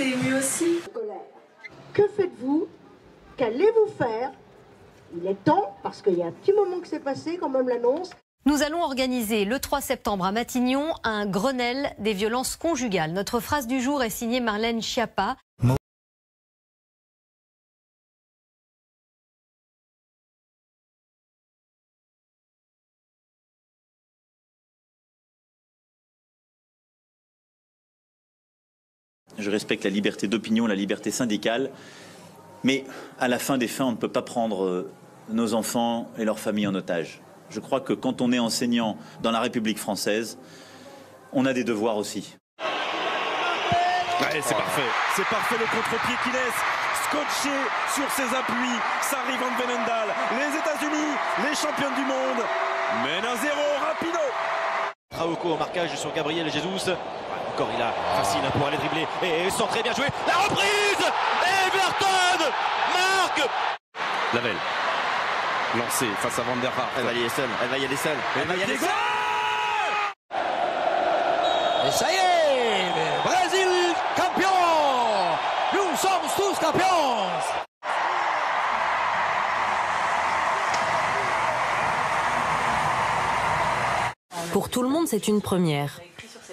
t'es émue aussi? Que faites-vous? Qu'allez-vous faire? Il est temps, parce qu'il y a un petit moment que c'est passé, quand même l'annonce. Nous allons organiser le 3 septembre à Matignon un Grenelle des violences conjugales. Notre phrase du jour est signée Marlène Schiappa. Je respecte la liberté d'opinion, la liberté syndicale, mais à la fin des fins, on ne peut pas prendre nos enfants et leurs familles en otage. Je crois que quand on est enseignant dans la République française, on a des devoirs aussi. Ouais, c'est parfait le contre-pied qui laisse, scotché sur ses appuis, Sari Van Veenendaal, les États-Unis, les championnes du monde, mène 1-0, rapido. Trauco au marquage sur Gabriel Jesus. Encore il a facile pour aller dribbler et centré, bien joué. La reprise, Everton marque. Lavelle, lancé face à Van der Vaart. Elle va y aller seule, elle va y aller seule. Elle va y aller seule. Et ça y est, le Brésil champion. Nous sommes tous champions. Pour tout le monde, c'est une première.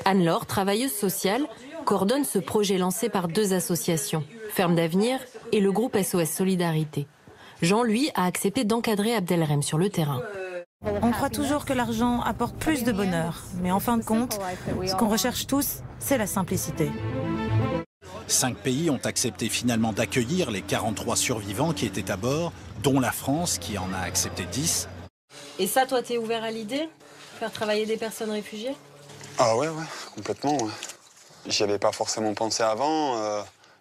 Anne-Laure, travailleuse sociale, coordonne ce projet lancé par 2 associations, Ferme d'Avenir et le groupe SOS Solidarité. Jean, lui, a accepté d'encadrer Abdelrem sur le terrain. On croit toujours que l'argent apporte plus de bonheur, mais en fin de compte, ce qu'on recherche tous, c'est la simplicité. 5 pays ont accepté finalement d'accueillir les 43 survivants qui étaient à bord, dont la France qui en a accepté 10. Et ça, toi, t'es ouvert à l'idée? Faire travailler des personnes réfugiées? Ah ouais, complètement. Ouais. J'y avais pas forcément pensé avant.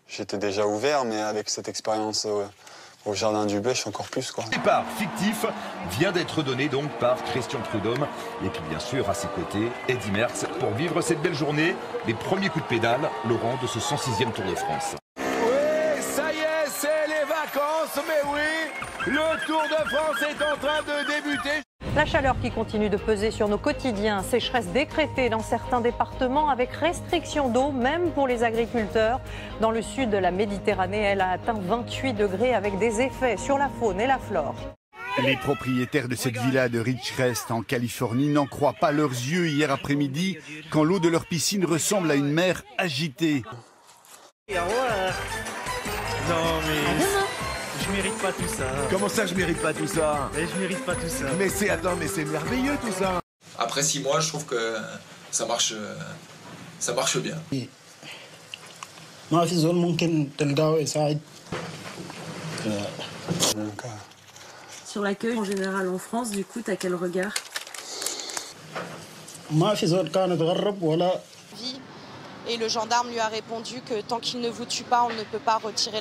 J'étais déjà ouvert, mais avec cette expérience au Jardin du Bêche, encore plus, quoi. Le départ fictif vient d'être donné donc par Christian Prudhomme. Et puis bien sûr, à ses côtés, Eddy Merckx pour vivre cette belle journée. Les premiers coups de pédale, Laurent, de ce 106e Tour de France. Oui, ça y est, c'est les vacances, mais oui, le Tour de France est en train de débuter. La chaleur qui continue de peser sur nos quotidiens, sécheresse décrétée dans certains départements avec restriction d'eau, même pour les agriculteurs. Dans le sud de la Méditerranée, elle a atteint 28 degrés avec des effets sur la faune et la flore. Les propriétaires de cette villa de Ridgecrest en Californie n'en croient pas leurs yeux hier après-midi quand l'eau de leur piscine ressemble à une mer agitée. Non mais... Je mérite pas tout ça. Comment ça, je mérite pas tout ça? Mais je mérite pas tout ça. Mais c'est merveilleux tout ça. Après 6 mois, je trouve que ça marche bien. Sur l'accueil en général en France, du coup, t'as quel regard? Et le gendarme lui a répondu que tant qu'il ne vous tue pas, on ne peut pas retirer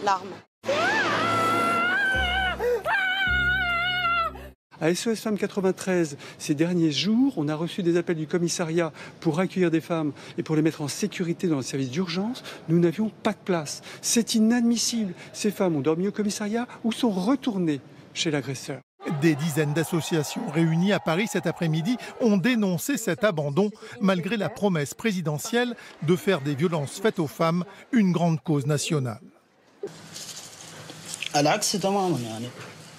l'arme. À SOS Femmes 93, ces derniers jours, on a reçu des appels du commissariat pour accueillir des femmes et pour les mettre en sécurité dans le service d'urgence. Nous n'avions pas de place. C'est inadmissible. Ces femmes ont dormi au commissariat ou sont retournées chez l'agresseur. Des dizaines d'associations réunies à Paris cet après-midi ont dénoncé cet abandon, malgré la promesse présidentielle de faire des violences faites aux femmes une grande cause nationale.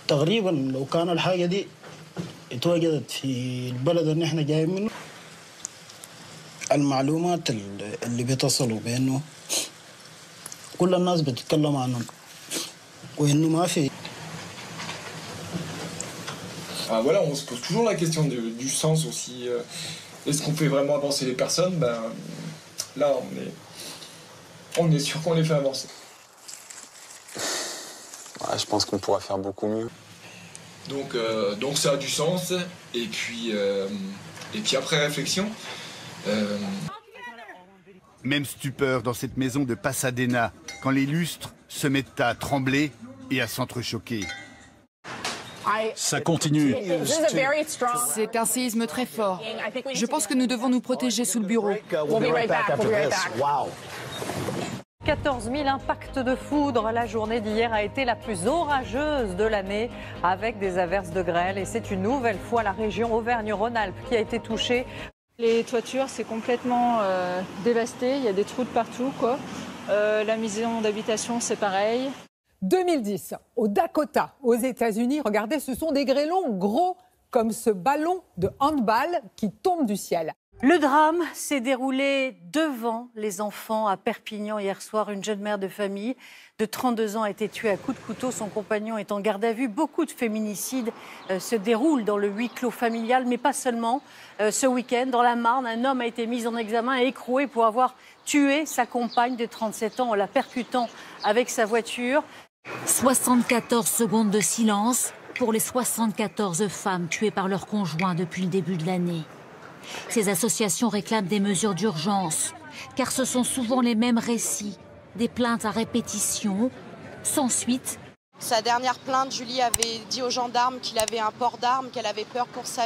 تقريبا لو كان الحاجة دي اتوجدت في البلد اللي احنا جايين منه المعلومات اللي بيتصلوا بأنه كل الناس بتتكلم عنهم وإنه ما في. Voilà, on se pose toujours la question du sens aussi. Est-ce qu'on fait vraiment avancer les personnes? Là, on est sûr qu'on les fait avancer. Ouais, je pense qu'on pourra faire beaucoup mieux. Donc ça a du sens. Et puis après réflexion. Même stupeur dans cette maison de Pasadena, quand les lustres se mettent à trembler et à s'entrechoquer. Ça continue. C'est un séisme très fort. Je pense que nous devons nous protéger sous le bureau. 14 000 impacts de foudre. La journée d'hier a été la plus orageuse de l'année avec des averses de grêle. Et c'est une nouvelle fois la région Auvergne-Rhône-Alpes qui a été touchée. Les toitures, c'est complètement dévasté. Il y a des trous de partout, quoi. La maison d'habitation, c'est pareil. 2010, au Dakota, aux États-Unis, regardez, ce sont des grêlons gros comme ce ballon de handball qui tombe du ciel. Le drame s'est déroulé devant les enfants à Perpignan hier soir. Une jeune mère de famille de 32 ans a été tuée à coups de couteau. Son compagnon est en garde à vue. Beaucoup de féminicides se déroulent dans le huis clos familial, mais pas seulement. Ce week-end, dans la Marne, un homme a été mis en examen et écroué pour avoir tué sa compagne de 37 ans en la percutant avec sa voiture. 74 secondes de silence pour les 74 femmes tuées par leur conjoint depuis le début de l'année. Ces associations réclament des mesures d'urgence, car ce sont souvent les mêmes récits, des plaintes à répétition, sans suite. Sa dernière plainte, Julie avait dit aux gendarmes qu'il avait un port d'armes, qu'elle avait peur pour sa vie.